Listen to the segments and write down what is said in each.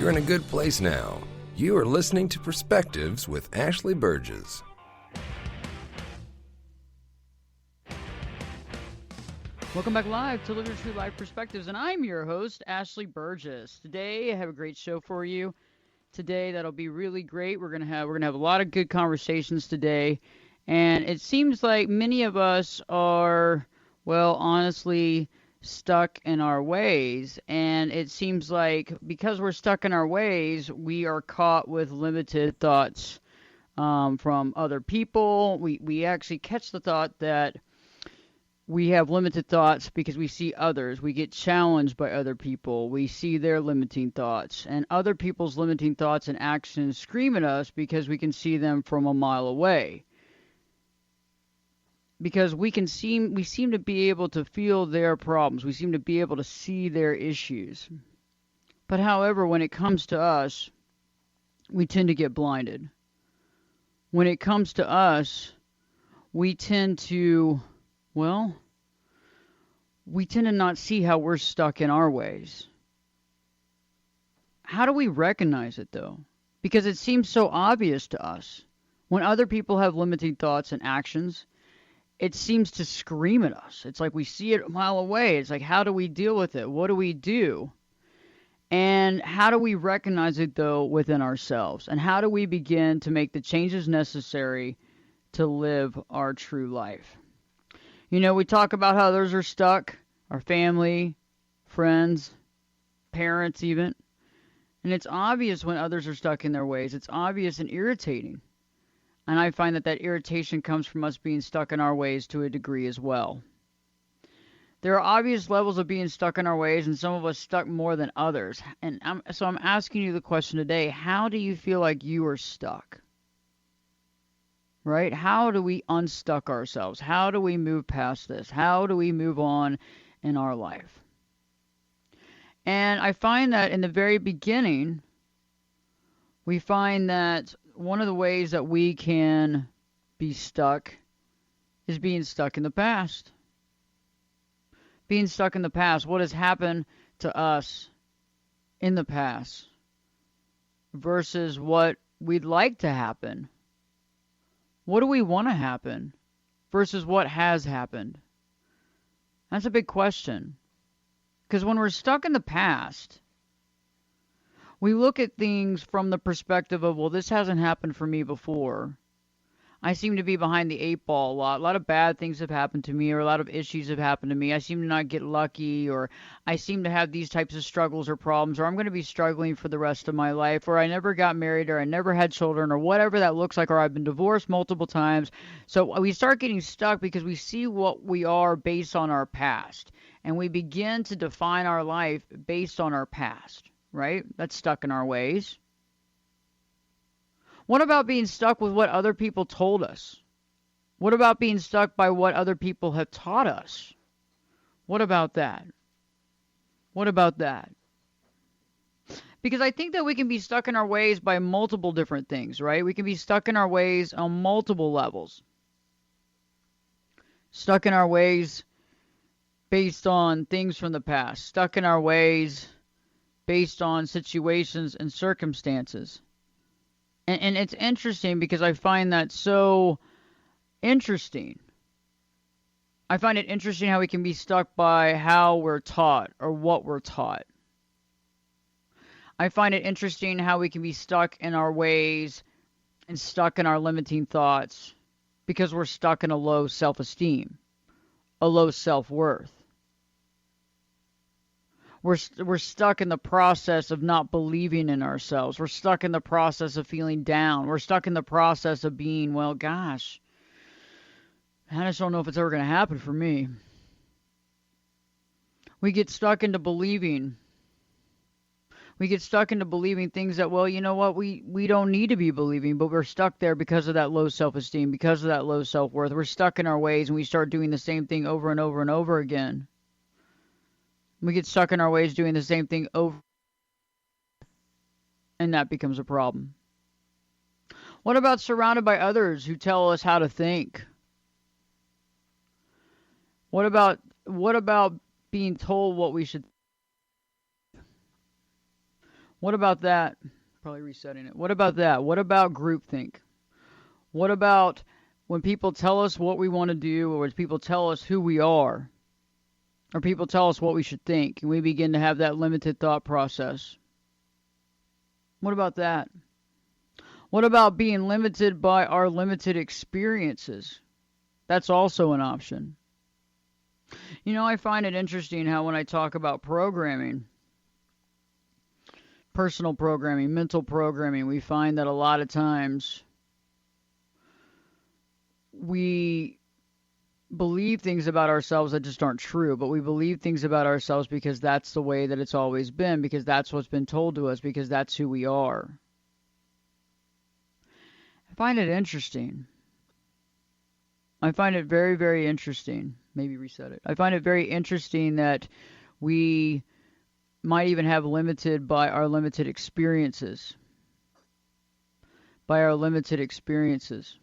You're in a good place now. You are listening to Perspectives with Ashley Burgess. Welcome back live to Live Your True Life Perspectives, and I'm your host, Ashley Burgess. Today, I have a great show for you. Today, that'll be really great. We're gonna have a lot of good conversations today, and it seems like many of us are, well, honestly, stuck in our ways, and it seems like because we're stuck in our ways, we are caught with limited thoughts from other people. We actually catch the thought that we have limited thoughts because we see others. We get challenged by other people. We see their limiting thoughts. And other people's limiting thoughts and actions scream at us because we can see them from a mile away. Because we seem to be able to feel their problems. We seem to be able to see their issues. But however, when it comes to us, we tend to get blinded. When it comes to us, we tend to not see how we're stuck in our ways. How do we recognize it, though? Because it seems so obvious to us. When other people have limiting thoughts and actions, it seems to scream at us. It's like we see it a mile away. It's like, how do we deal with it? What do we do? And how do we recognize it, though, within ourselves? And how do we begin to make the changes necessary to live our true life? You know, we talk about how others are stuck, our family, friends, parents even. And it's obvious when others are stuck in their ways. It's obvious and irritating. And I find that irritation comes from us being stuck in our ways to a degree as well. There are obvious levels of being stuck in our ways, and some of us stuck more than others. And so I'm asking you the question today, how do you feel like you are stuck? Right? How do we unstuck ourselves? How do we move past this? How do we move on in our life? And I find that in the very beginning, we find that one of the ways that we can be stuck is being stuck in the past. Being stuck in the past. What has happened to us in the past versus what we'd like to happen. What do we want to happen versus what has happened? That's a big question. Because when we're stuck in the past, we look at things from the perspective of, well, this hasn't happened for me before. I seem to be behind the 8 ball a lot. A lot of bad things have happened to me, or a lot of issues have happened to me. I seem to not get lucky, or I seem to have these types of struggles or problems, or I'm going to be struggling for the rest of my life, or I never got married, or I never had children, or whatever that looks like, or I've been divorced multiple times. So we start getting stuck because we see what we are based on our past, and we begin to define our life based on our past, right? That's stuck in our ways. What about being stuck with what other people told us? What about being stuck by what other people have taught us? What about that? What about that? Because I think that we can be stuck in our ways by multiple different things, right? We can be stuck in our ways on multiple levels. Stuck in our ways based on things from the past. Stuck in our ways based on situations and circumstances. And it's interesting because I find that so interesting. I find it interesting how we can be stuck by how we're taught or what we're taught. I find it interesting how we can be stuck in our ways and stuck in our limiting thoughts because we're stuck in a low self-esteem, a low self-worth. We're stuck in the process of not believing in ourselves. We're stuck in the process of feeling down. We're stuck in the process of being, well, gosh, I just don't know if it's ever going to happen for me. We get stuck into believing. We get stuck into believing things that, well, you know what, we don't need to be believing, but we're stuck there because of that low self-esteem, because of that low self-worth. We're stuck in our ways, and we start doing the same thing over and over and over again. We get stuck in our ways doing the same thing over, and that becomes a problem. What about surrounded by others who tell us how to think? What about being told what we should? What about that? Probably resetting it. What about that? What about groupthink? What about when people tell us what we want to do, or when people tell us who we are, or people tell us what we should think, and we begin to have that limited thought process? What about that? What about being limited by our limited experiences? That's also an option. I find it interesting how when I talk about programming, personal programming, mental programming, we find that a lot of times we believe things about ourselves that just aren't true, but we believe things about ourselves because that's the way that it's always been, because that's what's been told to us, because that's who we are. I find it interesting. I find it very, very interesting. Maybe reset it. I find it very interesting that we might even have limited by our limited experiences. By our limited experiences.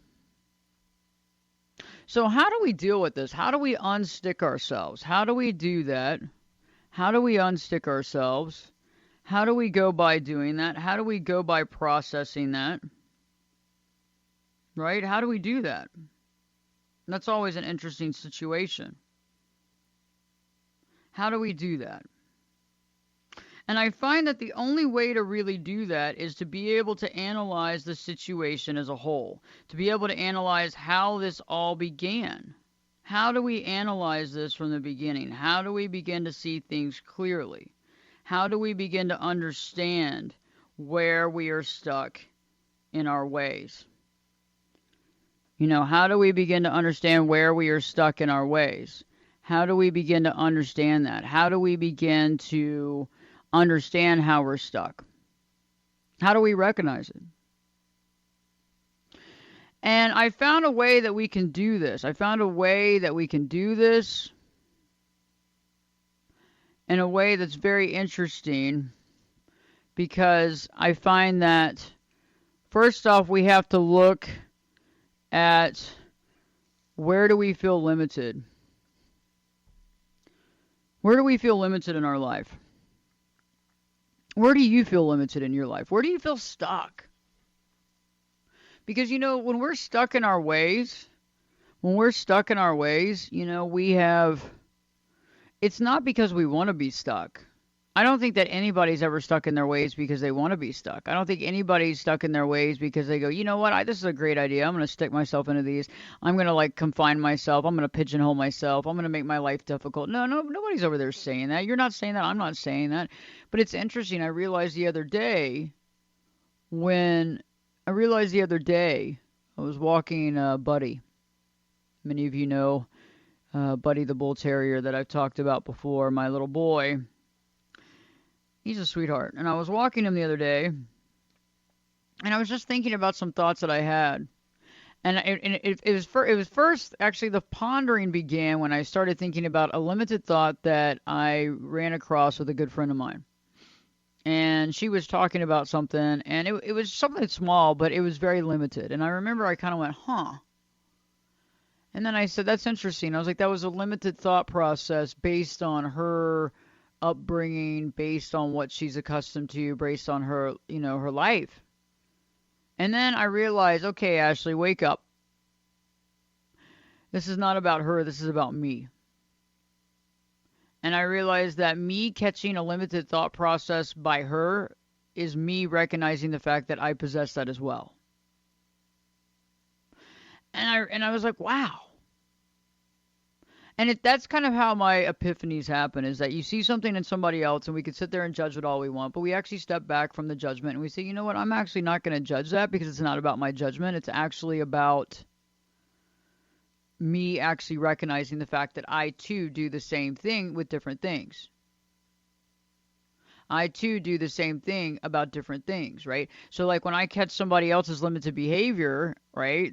So how do we deal with this? How do we unstick ourselves? How do we do that? How do we unstick ourselves? How do we go by doing that? How do we go by processing that? Right? How do we do that? That's always an interesting situation. How do we do that? And I find that the only way to really do that is to be able to analyze the situation as a whole, to be able to analyze how this all began. How do we analyze this from the beginning? How do we begin to see things clearly? How do we begin to understand where we are stuck in our ways? How do we begin to understand where we are stuck in our ways? How do we begin to understand that? How do we begin to understand how we're stuck? How do we recognize it? And I found a way that we can do this. I found a way that we can do this in a way that's very interesting, because I find that, first off, we have to look at where do we feel limited? Where do we feel limited in our life? Where do you feel limited in your life? Where do you feel stuck? Because, when we're stuck in our ways, we have, it's not because we want to be stuck. I don't think that anybody's ever stuck in their ways because they want to be stuck. I don't think anybody's stuck in their ways because they go, you know what, this is a great idea. I'm going to stick myself into these. I'm going to confine myself. I'm going to pigeonhole myself. I'm going to make my life difficult. No, nobody's over there saying that. You're not saying that. I'm not saying that. But it's interesting. I realized the other day I was walking Buddy. Many of you know Buddy the Bull Terrier that I've talked about before, my little boy. He's a sweetheart. And I was walking him the other day, and I was just thinking about some thoughts that I had. And it was first, actually, the pondering began when I started thinking about a limited thought that I ran across with a good friend of mine. And she was talking about something, and it was something small, but it was very limited. And I remember I kind of went, huh. And then I said, that's interesting. I was like, that was a limited thought process based on her upbringing, based on what she's accustomed to, based on her, her life. And then I realized, okay, Ashley, wake up. This is not about her. This is about me. And I realized that me catching a limited thought process by her is me recognizing the fact that I possess that as well. And I was like, wow. And that's kind of how my epiphanies happen, is that you see something in somebody else, and we can sit there and judge it all we want, but we actually step back from the judgment and we say, you know what, I'm actually not going to judge that, because it's not about my judgment. It's actually about me actually recognizing the fact that I too do the same thing with different things. I too do the same thing about different things, right? So when I catch somebody else's limited behavior, right?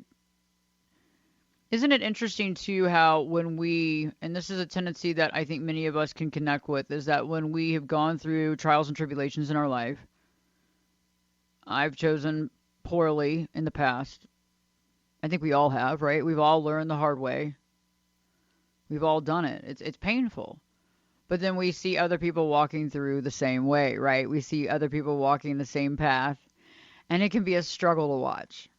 Isn't it interesting too how when we, and this is a tendency that I think many of us can connect with, is that when we have gone through trials and tribulations in our life, I've chosen poorly in the past. I think we all have, right? We've all learned the hard way. We've all done it. It's painful. But then we see other people walking through the same way, right? We see other people walking the same path, and it can be a struggle to watch.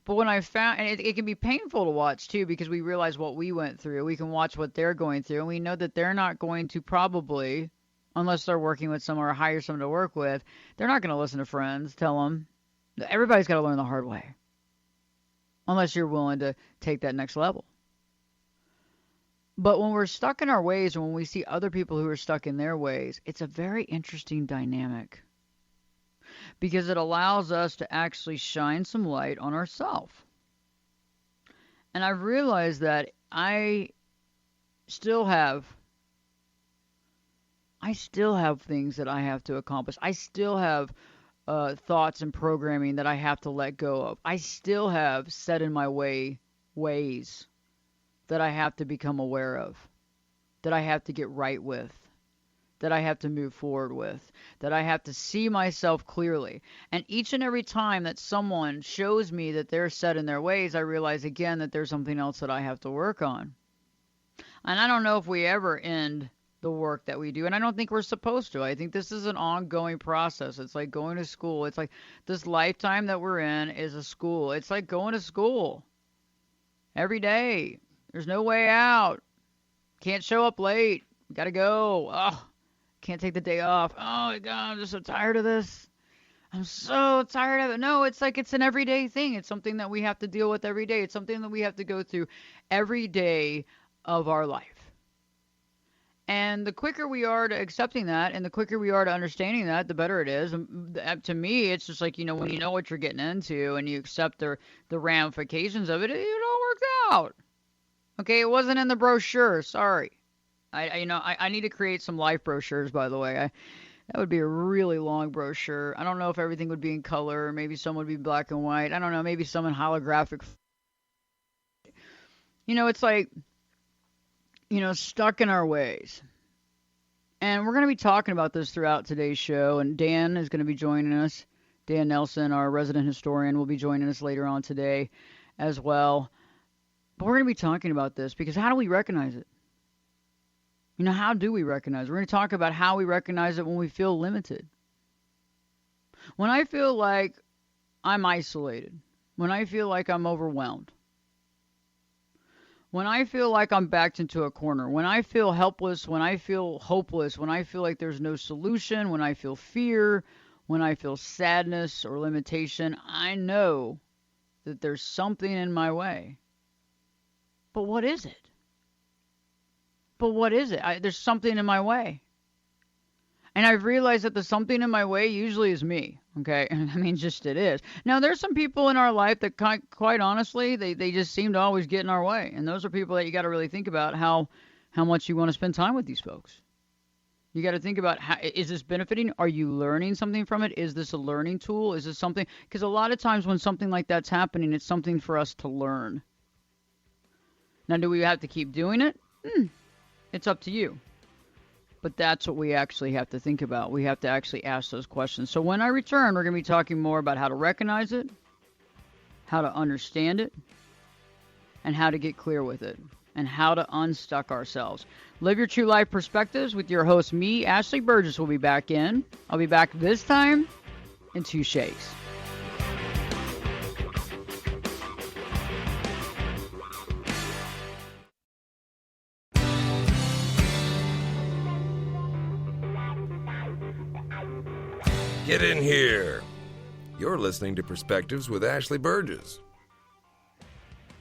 But when I found, and it can be painful to watch too, because we realize what we went through. We can watch what they're going through, and we know that they're not going to probably, unless they're working with someone or hire someone to work with, they're not going to listen to friends, tell them. Everybody's got to learn the hard way, unless you're willing to take that next level. But when we're stuck in our ways, and when we see other people who are stuck in their ways, it's a very interesting dynamic, because it allows us to actually shine some light on ourselves. And I've realized that I still have things that I have to accomplish. I still have thoughts and programming that I have to let go of. I still have set in my ways that I have to become aware of, that I have to get right with, that I have to move forward with, that I have to see myself clearly. And each and every time that someone shows me that they're set in their ways, I realize again that there's something else that I have to work on. And I don't know if we ever end the work that we do, and I don't think we're supposed to. I think this is an ongoing process. It's like going to school. It's like this lifetime that we're in is a school. It's like going to school every day. There's no way out. Can't show up late. Gotta go. Oh, can't take the day off. Oh my God, I'm just so tired of this. I'm so tired of it. No, it's like it's an everyday thing. It's something that we have to deal with every day. It's something that we have to go through every day of our life. And the quicker we are to accepting that, and the quicker we are to understanding that, the better it is. To me, it's just like, when you know what you're getting into and you accept the ramifications of it, it all works out. Okay, it wasn't in the brochure. Sorry. I need to create some life brochures, by the way. That would be a really long brochure. I don't know if everything would be in color. Maybe some would be black and white. I don't know. Maybe some in holographic. It's like, stuck in our ways. And we're going to be talking about this throughout today's show. And Dan is going to be joining us. Dan Nelson, our resident historian, will be joining us later on today as well. But we're going to be talking about this because how do we recognize it? How do we recognize it? We're going to talk about how we recognize it when we feel limited. When I feel like I'm isolated. When I feel like I'm overwhelmed. When I feel like I'm backed into a corner. When I feel helpless. When I feel hopeless. When I feel like there's no solution. When I feel fear. When I feel sadness or limitation. I know that there's something in my way. But what is it? There's something in my way. And I've realized that the something in my way usually is me. Okay? Just it is. Now, there's some people in our life that quite honestly, they just seem to always get in our way. And those are people that you got to really think about how much you want to spend time with these folks. You got to think about, is this benefiting? Are you learning something from it? Is this a learning tool? Is this something? Because a lot of times when something like that's happening, it's something for us to learn. Now, do we have to keep doing it? It's up to you. But that's what we actually have to think about. We have to actually ask those questions. So when I return, we're going to be talking more about how to recognize it, how to understand it, and how to get clear with it, and how to unstuck ourselves. Live Your True Life Perspectives with your host, me, Ashley Burgess, will be back in. I'll be back this time in 2 shakes. Get in here. You're listening to Perspectives with Ashley Burgess.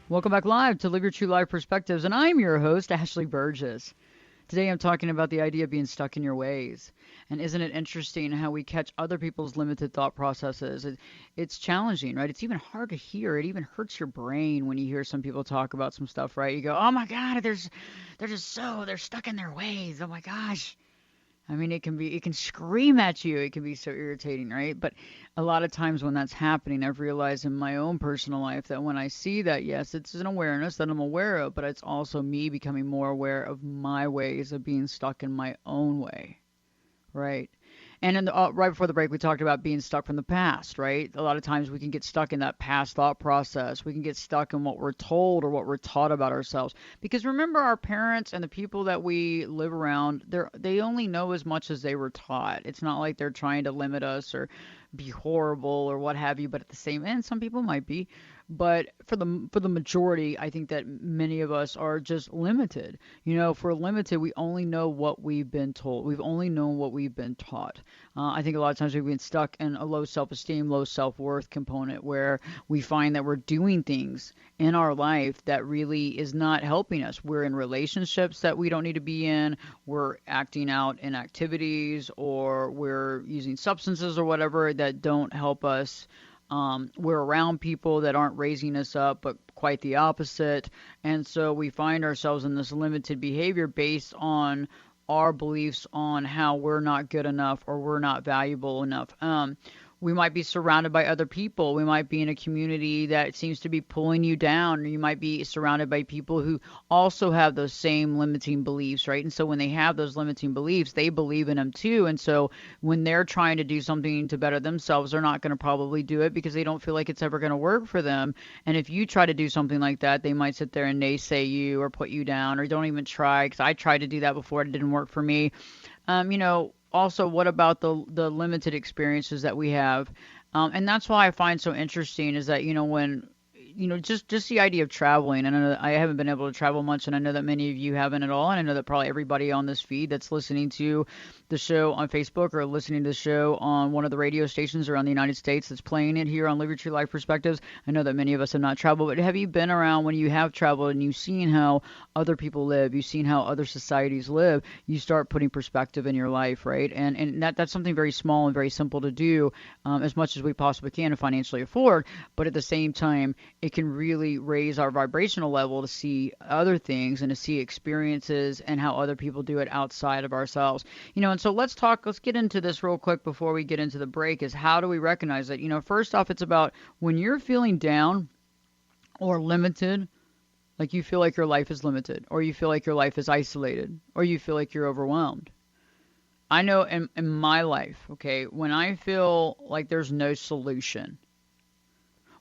Welcome back live to Live Your True Life Perspectives, and I'm your host, Ashley Burgess. Today I'm talking about the idea of being stuck in your ways. And isn't it interesting how we catch other people's limited thought processes? It's challenging, right? It's even hard to hear. It even hurts your brain when you hear some people talk about some stuff, right? You go, oh my God, they're stuck in their ways. Oh my gosh. It can scream at you. It can be so irritating, right? But a lot of times when that's happening, I've realized in my own personal life that when I see that, yes, it's an awareness that I'm aware of, but it's also me becoming more aware of my ways of being stuck in my own way, right? And in right before the break, we talked about being stuck from the past, right? A lot of times we can get stuck in that past thought process. We can get stuck in what we're told or what we're taught about ourselves. Because remember, our parents and the people that we live around, they only know as much as they were taught. It's not like they're trying to limit us or be horrible or what have you. But at the same end, some people might be. But for the majority, I think that many of us are just limited. If we're limited, we only know what we've been told. We've only known what we've been taught. I think a lot of times we've been stuck in a low self-esteem, low self-worth component where we find that we're doing things in our life that really is not helping us. We're in relationships that we don't need to be in. We're acting out in activities, or we're using substances or whatever that don't help us. We're around people that aren't raising us up, but quite the opposite. And so we find ourselves in this limited behavior based on our beliefs on how we're not good enough or we're not valuable enough. We might be surrounded by other people. We might be in a community that seems to be pulling you down. Or you might be surrounded by people who also have those same limiting beliefs, right? And so when they have those limiting beliefs, they believe in them too. And so when they're trying to do something to better themselves, they're not going to probably do it because they don't feel like it's ever going to work for them. And if you try to do something like that, they might sit there and naysay you or put you down, or don't even try, because I tried to do that before. It didn't work for me. Also, what about the limited experiences that we have? And that's why I find so interesting is that, when, just the idea of traveling. And I know that I haven't been able to travel much, and I know that many of you haven't at all. And I know that probably everybody on this feed that's listening to the show on Facebook or listening to the show on one of the radio stations around the United States that's playing it here on Live Your True Life Perspectives. I know that many of us have not traveled, but have you been around when you have traveled and you've seen how other people live, you've seen how other societies live, you start putting perspective in your life, right? And that's something very small and very simple to do, as much as we possibly can and financially afford, but at the same time, it can really raise our vibrational level to see other things and to see experiences and how other people do it outside of ourselves. And so let's get into this real quick before we get into the break, is how do we recognize it? First off, it's about when you're feeling down or limited, like you feel like your life is limited, or you feel like your life is isolated, or you feel like you're overwhelmed. I know in my life, okay, when I feel like there's no solution,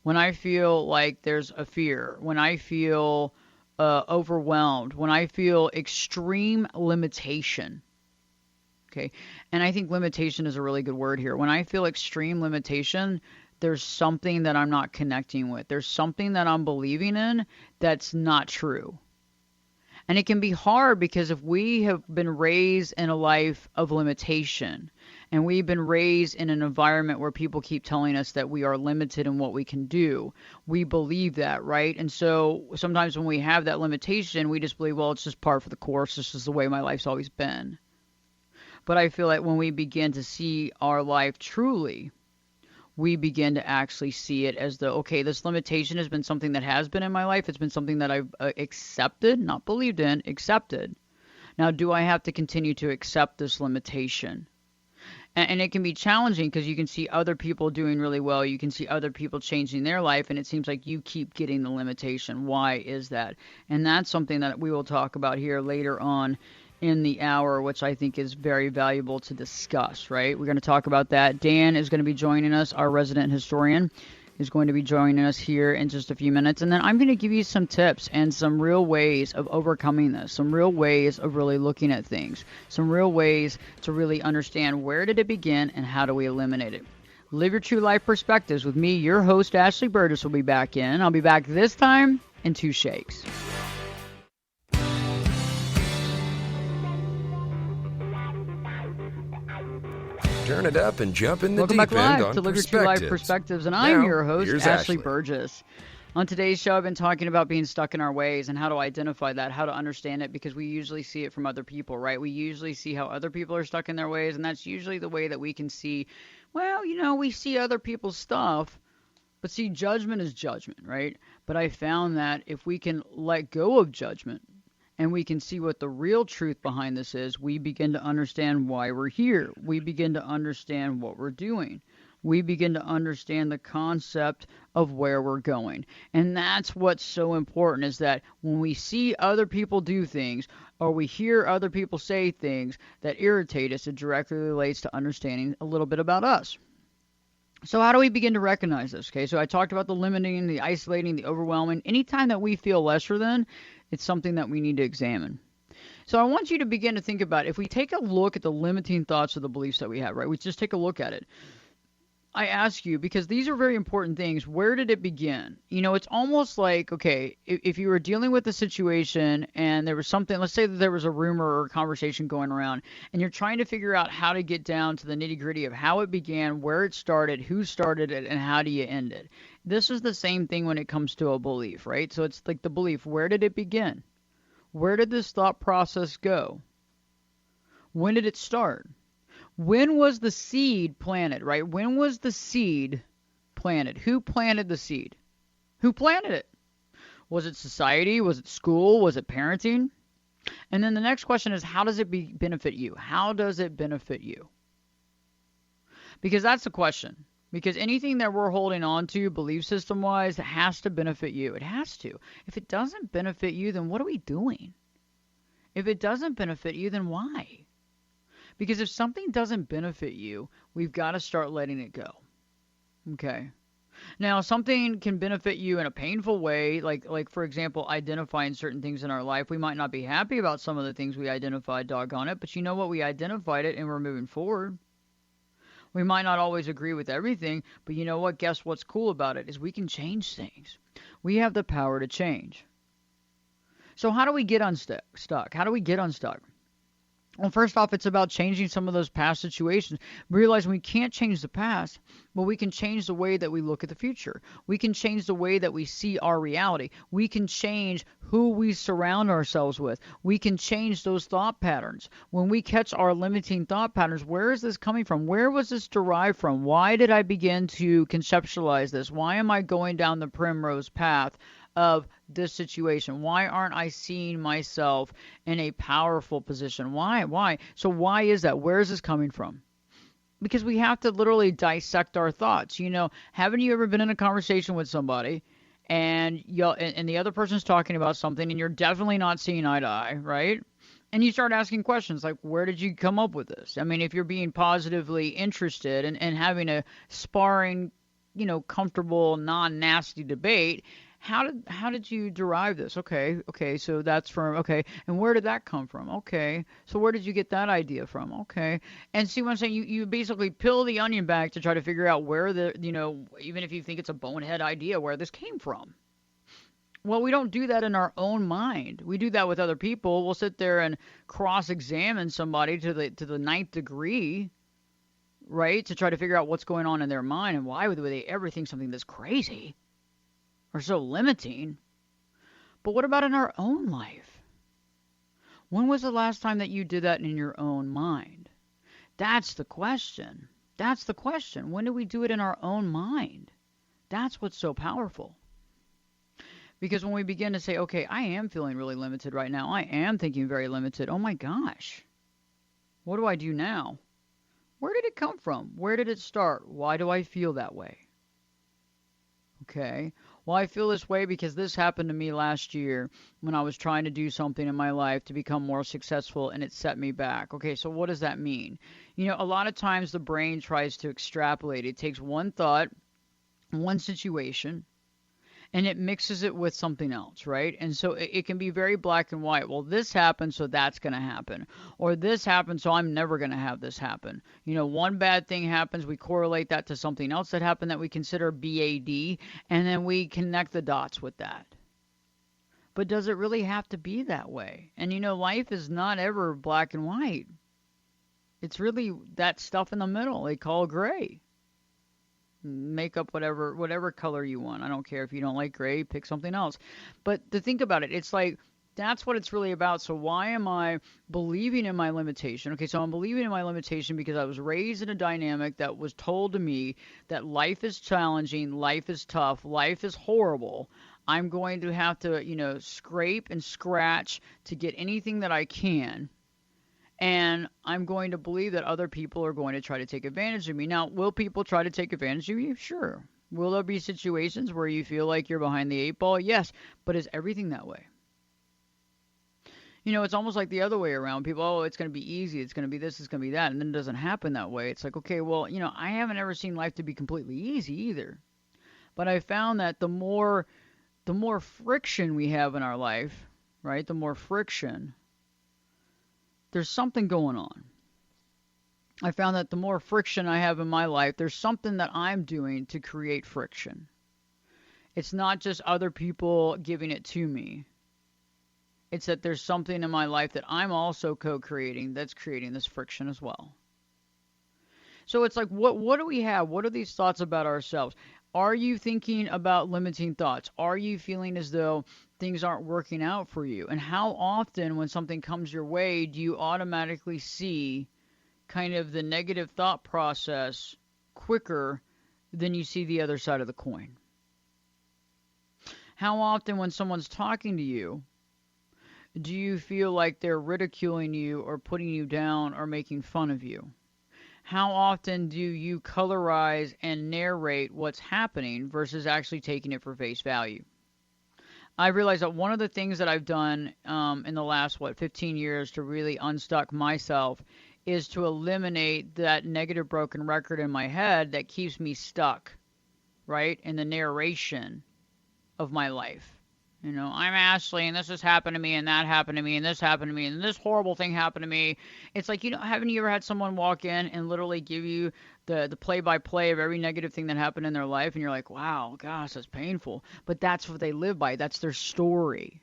when I feel like there's a fear, when I feel overwhelmed, when I feel extreme limitation, okay, and I think limitation is a really good word here. When I feel extreme limitation, there's something that I'm not connecting with. There's something that I'm believing in that's not true. And it can be hard because if we have been raised in a life of limitation, and we've been raised in an environment where people keep telling us that we are limited in what we can do, we believe that, right? And so sometimes when we have that limitation, we just believe, well, it's just par for the course. This is the way my life's always been. But I feel like when we begin to see our life truly, we begin to actually see it as okay, this limitation has been something that has been in my life. It's been something that I've accepted, not believed in, accepted. Now, do I have to continue to accept this limitation? And it can be challenging because you can see other people doing really well. You can see other people changing their life, and it seems like you keep getting the limitation. Why is that? And that's something that we will talk about here later on in the hour, which I think is very valuable to discuss, right? We're going to talk about that. Dan is going to be joining us, our resident historian, is going to be joining us here in just a few minutes. And then I'm going to give you some tips and some real ways of overcoming this, some real ways of really looking at things, some real ways to really understand where did it begin and how do we eliminate it. Live Your True Life Perspectives with me, your host, Ashley Burgess, will be back in. I'll be back this time in 2 shakes. Turn it up and jump in the Welcome deep back end live on to Live Your True Life Perspectives, and I'm your host, Ashley Burgess. On today's show, I've been talking about being stuck in our ways and how to identify that, how to understand it, because we usually see it from other people, right? We usually see how other people are stuck in their ways, and that's usually the way that we can see, well, we see other people's stuff, but see, judgment is judgment, right? But I found that if we can let go of judgment, and we can see what the real truth behind this is, we begin to understand why we're here. We begin to understand what we're doing. We begin to understand the concept of where we're going. And that's what's so important, is that when we see other people do things, or we hear other people say things that irritate us, it directly relates to understanding a little bit about us. So how do we begin to recognize this? Okay, so I talked about the limiting, the isolating, the overwhelming. Anytime that we feel lesser than, it's something that we need to examine. So I want you to begin to think about, if we take a look at the limiting thoughts or the beliefs that we have, right? We just take a look at it. I ask you, because these are very important things, where did it begin? It's almost like, okay, if you were dealing with a situation and there was something, let's say that there was a rumor or a conversation going around, and you're trying to figure out how to get down to the nitty gritty of how it began, where it started, who started it, and how do you end it. This is the same thing when it comes to a belief, right? So it's like the belief, where did it begin? Where did this thought process go? When did it start? When was the seed planted, right? When was the seed planted? Who planted the seed? Who planted it? Was it society? Was it school? Was it parenting? And then the next question is, how does it benefit you? How does it benefit you? Because that's the question. Because anything that we're holding on to, belief system-wise, has to benefit you. It has to. If it doesn't benefit you, then what are we doing? If it doesn't benefit you, then why? Because if something doesn't benefit you, we've got to start letting it go. Okay. Now, something can benefit you in a painful way, like for example, identifying certain things in our life. We might not be happy about some of the things we identified, doggone it, but you know what? We identified it and we're moving forward. We might not always agree with everything, but you know what? Guess what's cool about it is we can change things. We have the power to change. So how do we get unstuck? How do we get unstuck? Well, first off, it's about changing some of those past situations. Realizing we can't change the past, but we can change the way that we look at the future. We can change the way that we see our reality. We can change who we surround ourselves with. We can change those thought patterns. When we catch our limiting thought patterns, where is this coming from? Where was this derived from? Why did I begin to conceptualize this? Why am I going down the primrose path of this situation? Why aren't I seeing myself in a powerful position? Why? So why is that? Where is this coming from? Because we have to literally dissect our thoughts. Haven't you ever been in a conversation with somebody and the other person's talking about something and you're definitely not seeing eye to eye, right? And you start asking questions like, where did you come up with this? I mean, if you're being positively interested and having a sparring, comfortable, non-nasty debate, how did you derive this? Okay, so that's from, okay, and where did that come from? Okay, so where did you get that idea from? Okay, and see what I'm saying? You basically peel the onion back to try to figure out where even if you think it's a bonehead idea, where this came from. Well, we don't do that in our own mind. We do that with other people. We'll sit there and cross-examine somebody to the ninth degree, right, to try to figure out what's going on in their mind and why would they ever think something that's crazy or so limiting. But what about in our own life? When was the last time that you did that in your own mind? That's the question. That's the question. When do we do it in our own mind? That's what's so powerful. Because when we begin to say, okay, I am feeling really limited right now. I am thinking very limited. Oh my gosh. What do I do now? Where did it come from? Where did it start? Why do I feel that way? Okay. Well, I feel this way because this happened to me last year when I was trying to do something in my life to become more successful and it set me back. Okay, so what does that mean? A lot of times the brain tries to extrapolate. It takes one thought, one situation, and it mixes it with something else, right? And so it can be very black and white. Well, this happened, so that's going to happen. Or this happened, so I'm never going to have this happen. One bad thing happens, we correlate that to something else that happened that we consider BAD, and then we connect the dots with that. But does it really have to be that way? And life is not ever black and white. It's really that stuff in the middle they call gray. Make up whatever color you want. I don't care if you don't like gray, pick something else. But to think about it, it's like that's what it's really about. So why am I believing in my limitation? Okay, so I'm believing in my limitation because I was raised in a dynamic that was told to me that life is challenging, life is tough, life is horrible. I'm going to have to, scrape and scratch to get anything that I can. And I'm going to believe that other people are going to try to take advantage of me. Now, will people try to take advantage of you? Sure. Will there be situations where you feel like you're behind the eight ball? Yes. But is everything that way? It's almost like the other way around. People, oh, it's going to be easy. It's going to be this. It's going to be that. And then it doesn't happen that way. It's like, okay, well, I haven't ever seen life to be completely easy either. But I found that the more friction we have in our life, right? The more friction, there's something going on. I found that the more friction I have in my life, there's something that I'm doing to create friction. It's not just other people giving it to me. It's that there's something in my life that I'm also co-creating that's creating this friction as well. So it's like, what do we have? What are these thoughts about ourselves? Are you thinking about limiting thoughts? Are you feeling as though things aren't working out for you? And how often, when something comes your way, do you automatically see kind of the negative thought process quicker than you see the other side of the coin? How often, when someone's talking to you, do you feel like they're ridiculing you or putting you down or making fun of you? How often do you colorize and narrate what's happening versus actually taking it for face value? I realized that one of the things that I've done in the last, 15 years to really unstuck myself is to eliminate that negative broken record in my head that keeps me stuck, right, in the narration of my life. I'm Ashley, and this has happened to me, and that happened to me, and this happened to me, and this horrible thing happened to me. It's like, haven't you ever had someone walk in and literally give you the play-by-play of every negative thing that happened in their life, and you're like, wow, gosh, that's painful. But that's what they live by. That's their story.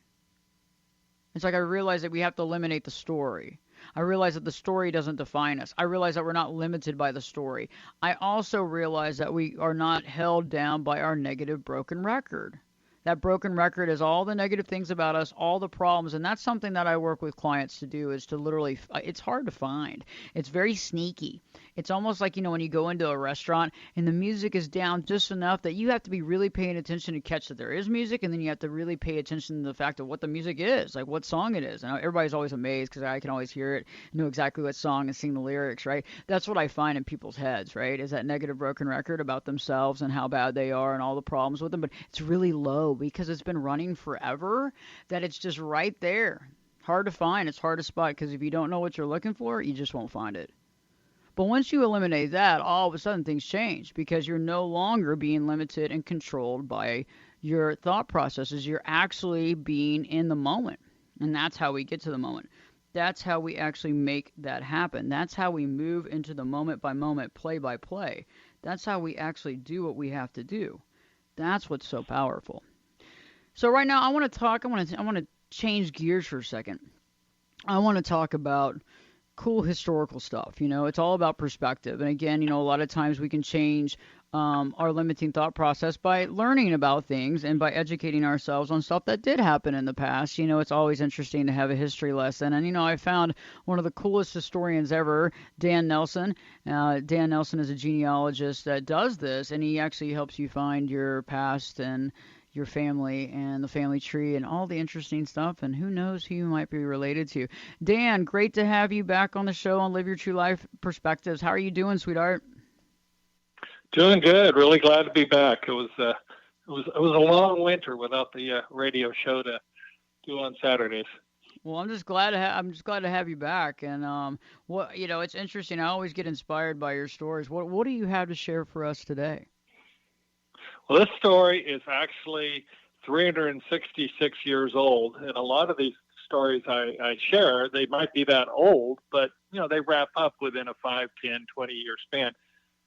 It's like I realize that we have to eliminate the story. I realize that the story doesn't define us. I realize that we're not limited by the story. I also realize that we are not held down by our negative broken record. That broken record is all the negative things about us, all the problems, and that's something that I work with clients to do, is to literally, it's hard to find. It's very sneaky. It's almost like, when you go into a restaurant and the music is down just enough that you have to be really paying attention to catch that there is music, and then you have to really pay attention to the fact of what the music is, like what song it is. And everybody's always amazed because I can always hear it, know exactly what song and sing the lyrics, right? That's what I find in people's heads, right? Is that negative broken record about themselves and how bad they are and all the problems with them, but it's really low because it's been running forever, that it's just right there. Hard to find. It's hard to spot because if you don't know what you're looking for, you just won't find it. But once you eliminate that, all of a sudden things change because you're no longer being limited and controlled by your thought processes. You're actually being in the moment. And that's how we get to the moment. That's how we actually make that happen. That's how we move into the moment by moment, play by play. That's how we actually do what we have to do. That's what's so powerful. So right now I want to change gears for a second. I want to talk about cool historical stuff. It's all about perspective. And again, a lot of times we can change our limiting thought process by learning about things and by educating ourselves on stuff that did happen in the past. It's always interesting to have a history lesson. And, I found one of the coolest historians ever, Dan Nelson. Dan Nelson is a genealogist that does this, and he actually helps you find your past and your family and the family tree and all the interesting stuff, and who knows who you might be related to. Dan, great to have you back on the show on Live Your True Life Perspectives. How are you doing, sweetheart? Doing good. Really glad to be back. It was a long winter without the radio show to do on Saturdays. Well, I'm just glad to have you back. And it's interesting. I always get inspired by your stories. What do you have to share for us today? Well, this story is actually 366 years old, and a lot of these stories I share, they might be that old, but, they wrap up within a 5, 10, 20-year span.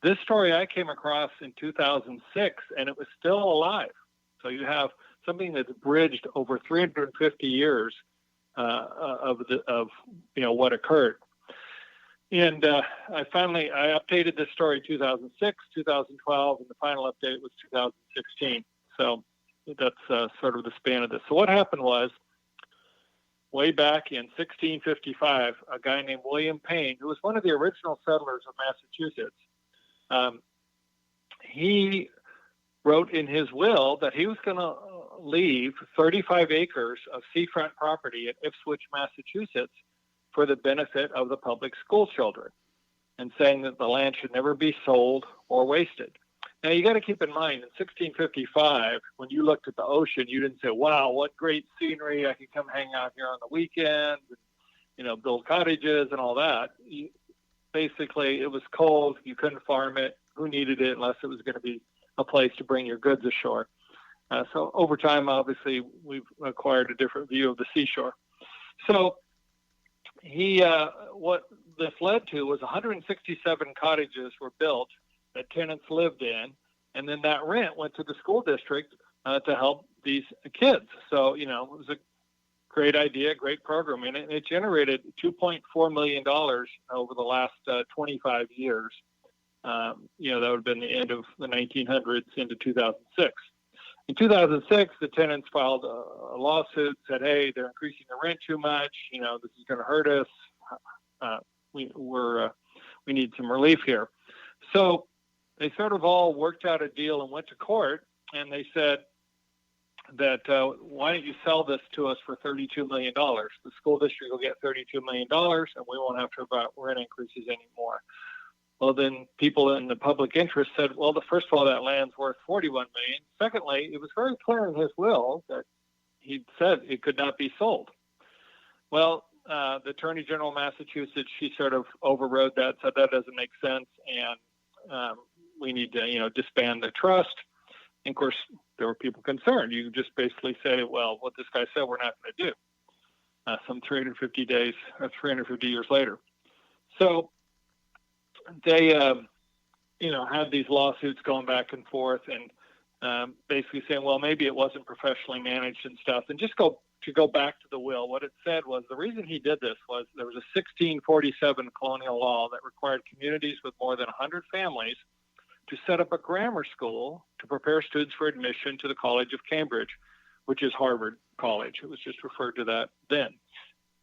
This story I came across in 2006, and it was still alive. So you have something that's bridged over 350 years of what occurred. And I updated this story in 2006, 2012, and the final update was 2016. So that's sort of the span of this. So what happened was, way back in 1655, a guy named William Payne, who was one of the original settlers of Massachusetts, he wrote in his will that he was going to leave 35 acres of seafront property at Ipswich, Massachusetts, for the benefit of the public school children, and saying that the land should never be sold or wasted. Now, you got to keep in mind, in 1655, when you looked at the ocean, you didn't say, wow, what great scenery. I can come hang out here on the weekends, and, build cottages and all that. Basically, it was cold. You couldn't farm it. Who needed it unless it was going to be a place to bring your goods ashore? So over time, obviously, we've acquired a different view of the seashore. So what this led to was 167 cottages were built that tenants lived in, and then that rent went to the school district to help these kids. So, it was a great idea, great program, and it generated $2.4 million over the last 25 years. That would have been the end of the 1900s into 2006. In 2006, the tenants filed a lawsuit, said, hey, they're increasing the rent too much. This is going to hurt us. We need some relief here. So they sort of all worked out a deal and went to court, and they said that why don't you sell this to us for $32 million? The school district will get $32 million, and we won't have to about rent increases anymore. Well, then people in the public interest said, well, first of all, that land's worth $41 million. Secondly, it was very clear in his will that he said it could not be sold. Well, the Attorney General of Massachusetts, she sort of overrode that, said that doesn't make sense, and we need to, disband the trust. And of course, there were people concerned. You just basically say, well, what this guy said, we're not going to do. Some 350 days or 350 years later. So they, had these lawsuits going back and forth, and basically saying, well, maybe it wasn't professionally managed and stuff. And just go back to the will, what it said was the reason he did this was there was a 1647 colonial law that required communities with more than 100 families to set up a grammar school to prepare students for admission to the College of Cambridge, which is Harvard College. It was just referred to that then,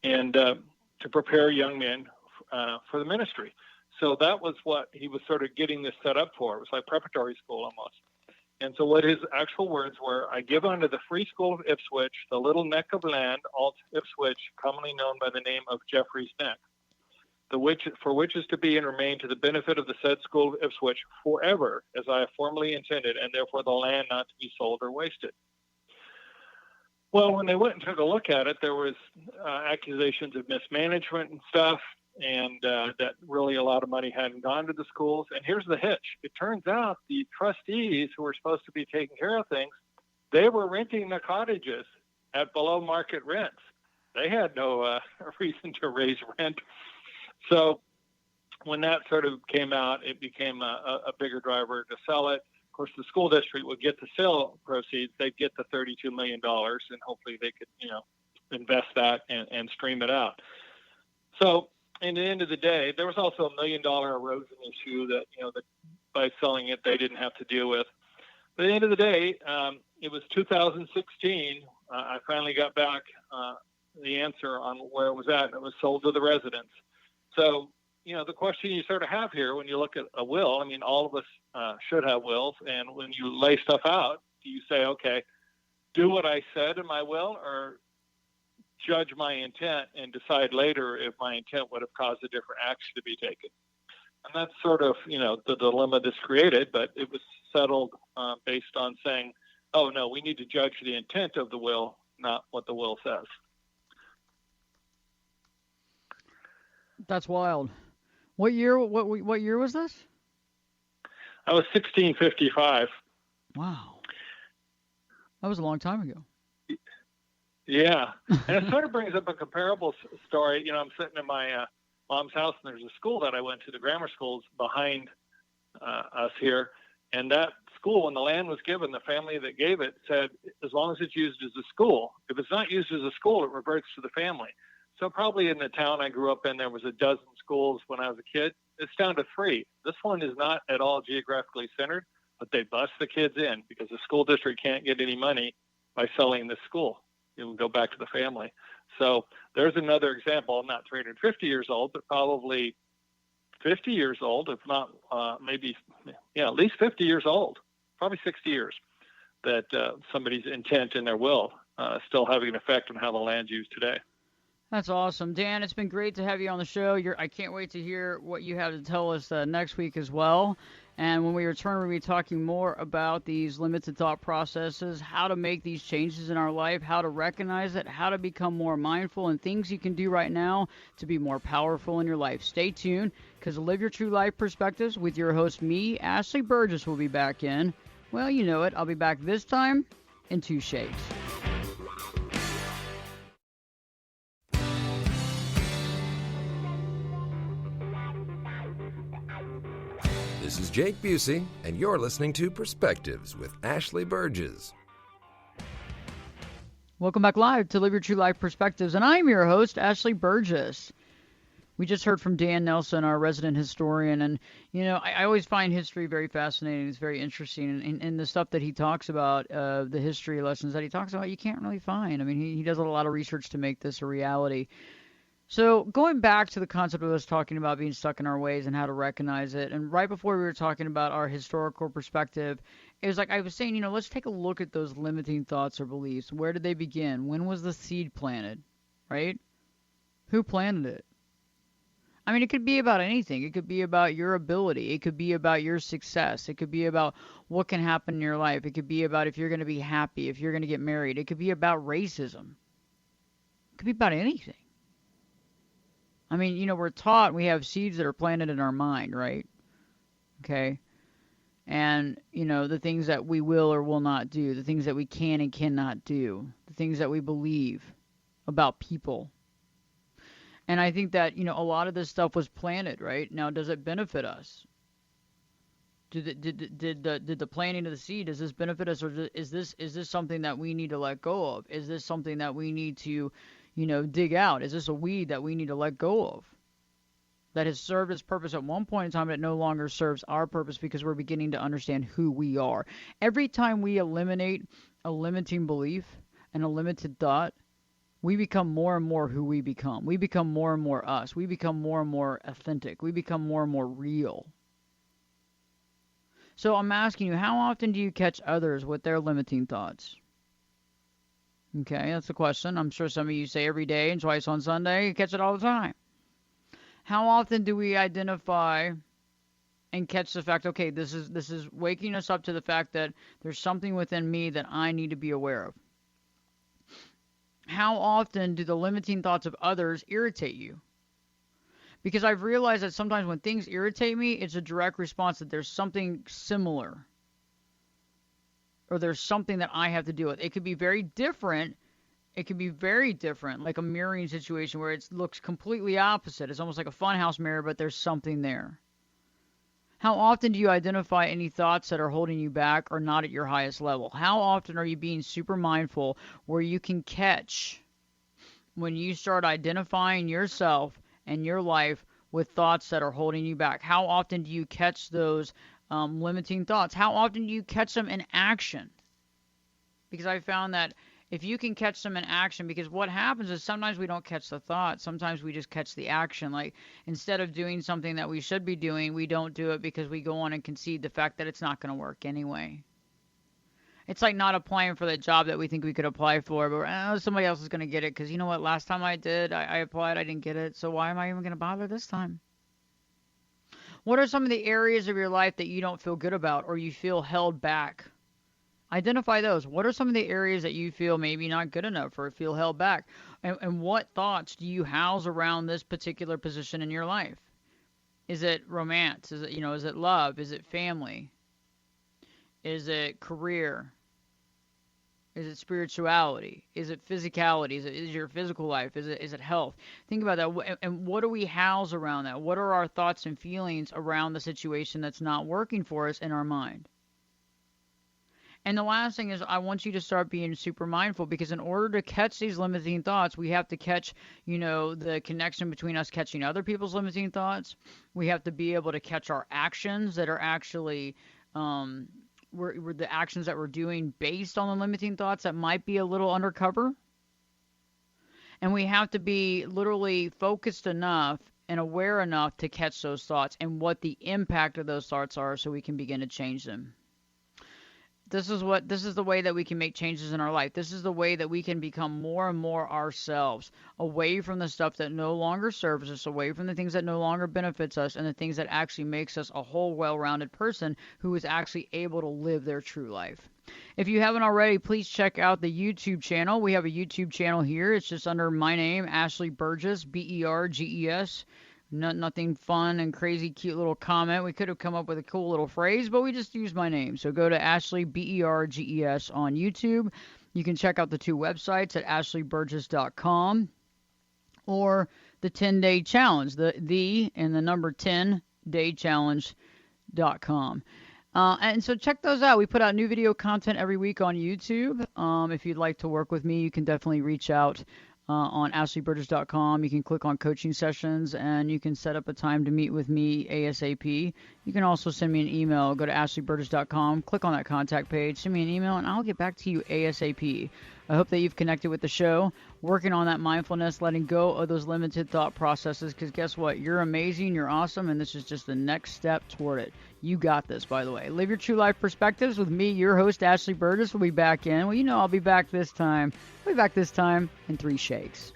and to prepare young men for the ministry. So that was what he was sort of getting this set up for. It was like preparatory school almost. And so what his actual words were, I give unto the Free School of Ipswich the little neck of land, alt Ipswich, commonly known by the name of Geoffrey's Neck, for which is to be and remain to the benefit of the said school of Ipswich forever, as I have formerly intended, and therefore the land not to be sold or wasted. Well, when they went and took a look at it, there was accusations of mismanagement and stuff, and that really a lot of money hadn't gone to the schools. And here's the hitch. It turns out the trustees who were supposed to be taking care of things, they were renting the cottages at below market rents. They had no reason to raise rent. So when that sort of came out, it became a bigger driver to sell it. Of course, the school district would get the sale proceeds. They'd get the $32 million, and hopefully they could, invest that and stream it out. So in the end of the day, there was also $1 million erosion issue that, that by selling it, they didn't have to deal with. But at the end of the day, it was 2016. I finally got back the answer on where it was at, and it was sold to the residents. So, the question you sort of have here when you look at a will, all of us should have wills. And when you lay stuff out, do you say, okay, do what I said in my will, or judge my intent and decide later if my intent would have caused a different action to be taken? And that's sort of, the dilemma this created, but it was settled based on saying, oh, no, we need to judge the intent of the will, not what the will says. That's wild. What year was this? That was 1655. Wow. That was a long time ago. Yeah. And it sort of brings up a comparable story. I'm sitting in my mom's house, and there's a school that I went to, the grammar school's behind us here. And that school, when the land was given, the family that gave it said, as long as it's used as a school, if it's not used as a school, it reverts to the family. So probably in the town I grew up in, there was a dozen schools when I was a kid. It's down to 3. This one is not at all geographically centered, but they bust the kids in because the school district can't get any money by selling this school. It will go back to the family. So there's another example, not 350 years old, but probably 50 years old, if not at least 50 years old, probably 60 years, that somebody's intent in their will still having an effect on how the land's used today. That's awesome. Dan, it's been great to have you on the show. I can't wait to hear what you have to tell us next week as well. And when we return, we'll be talking more about these limited thought processes, how to make these changes in our life, how to recognize it, how to become more mindful, and things you can do right now to be more powerful in your life. Stay tuned, because Live Your True Life Perspectives with your host, me, Ashley Burgess, will be back in. Well, you know it. I'll be back this time in 2 shades. This is Jake Busey, and you're listening to Perspectives with Ashley Burgess. Welcome back live to Live Your True Life Perspectives, and I'm your host, Ashley Burgess. We just heard from Dan Nelson, our resident historian, and, I always find history very fascinating. It's very interesting, and the stuff that he talks about, the history lessons that he talks about, you can't really find. I mean, he does a lot of research to make this a reality. So going back to the concept of us talking about being stuck in our ways and how to recognize it, and right before we were talking about our historical perspective, it was like I was saying, let's take a look at those limiting thoughts or beliefs. Where did they begin? When was the seed planted, right? Who planted it? I mean, it could be about anything. It could be about your ability. It could be about your success. It could be about what can happen in your life. It could be about if you're going to be happy, if you're going to get married. It could be about racism. It could be about anything. I mean, we're taught we have seeds that are planted in our mind, right? Okay. And, the things that we will or will not do, the things that we can and cannot do, the things that we believe about people. And I think that, a lot of this stuff was planted, right? Now, does it benefit us? Did the planting of the seed, does this benefit us, or is this something that we need to let go of? Is this something that we need to dig out? Is this a weed that we need to let go of? That has served its purpose at one point in time, that no longer serves our purpose because we're beginning to understand who we are. Every time we eliminate a limiting belief and a limited thought, we become more and more who we become. We become more and more us. We become more and more authentic. We become more and more real. So I'm asking you, how often do you catch others with their limiting thoughts? Okay, that's the question. I'm sure some of you say every day and twice on Sunday. You catch it all the time. How often do we identify and catch the fact, okay, this is waking us up to the fact that there's something within me that I need to be aware of? How often do the limiting thoughts of others irritate you? Because I've realized that sometimes when things irritate me, it's a direct response that there's something similar, or there's something that I have to deal with. It could be very different. It could be very different, like a mirroring situation where it looks completely opposite. It's almost like a funhouse mirror, but there's something there. How often do you identify any thoughts that are holding you back or not at your highest level? How often are you being super mindful where you can catch when you start identifying yourself and your life with thoughts that are holding you back? How often do you catch those limiting thoughts? How often do you catch them in action? Because I found that if you can catch them in action, because what happens is sometimes we don't catch the thought. Sometimes we just catch the action. Like instead of doing something that we should be doing, we don't do it because we go on and concede the fact that it's not going to work anyway. It's like not applying for that job that we think we could apply for, but somebody else is going to get it because you know what? Last time I did, I applied, I didn't get it. So why am I even going to bother this time? What are some of the areas of your life that you don't feel good about or you feel held back? Identify those. What are some of the areas that you feel maybe not good enough or feel held back? And what thoughts do you house around this particular position in your life? Is it romance? Is it love? Is it family? Is it career? Is it spirituality? Is it physicality? Is it your physical life? Is it health? Think about that. And what do we house around that? What are our thoughts and feelings around the situation that's not working for us in our mind? And the last thing is I want you to start being super mindful, because in order to catch these limiting thoughts, we have to catch, the connection between us catching other people's limiting thoughts. We have to be able to catch our actions that are actually we're the actions that we're doing based on the limiting thoughts that might be a little undercover. And we have to be literally focused enough and aware enough to catch those thoughts and what the impact of those thoughts are so we can begin to change them. This is the way that we can make changes in our life. This is the way that we can become more and more ourselves, away from the stuff that no longer serves us, away from the things that no longer benefits us, and the things that actually makes us a whole well-rounded person who is actually able to live their true life. If you haven't already, please check out the YouTube channel. We have a YouTube channel here. It's just under my name, Ashley Burgess, Berges. Nothing fun and crazy, cute little comment. We could have come up with a cool little phrase, but we just used my name. So go to Ashley, Berges on YouTube. You can check out the two websites at ashleyburgess.com or the 10-day challenge, the and the number 10daychallenge.com. And so check those out. We put out new video content every week on YouTube. If you'd like to work with me, you can definitely reach out on ashleyburgess.com. You can click on coaching sessions, and you can set up a time to meet with me ASAP. You can also send me an email. Go to ashleyburgess.com, click on that contact page, send me an email, and I'll get back to you ASAP. I hope that you've connected with the show, working on that mindfulness, letting go of those limited thought processes, because guess what? You're amazing, you're awesome, and this is just the next step toward it. You got this, by the way. Live your true life perspectives with me, your host, Ashley Burgess. We'll be back in. Well, I'll be back this time. I'll be back this time in 3 shakes.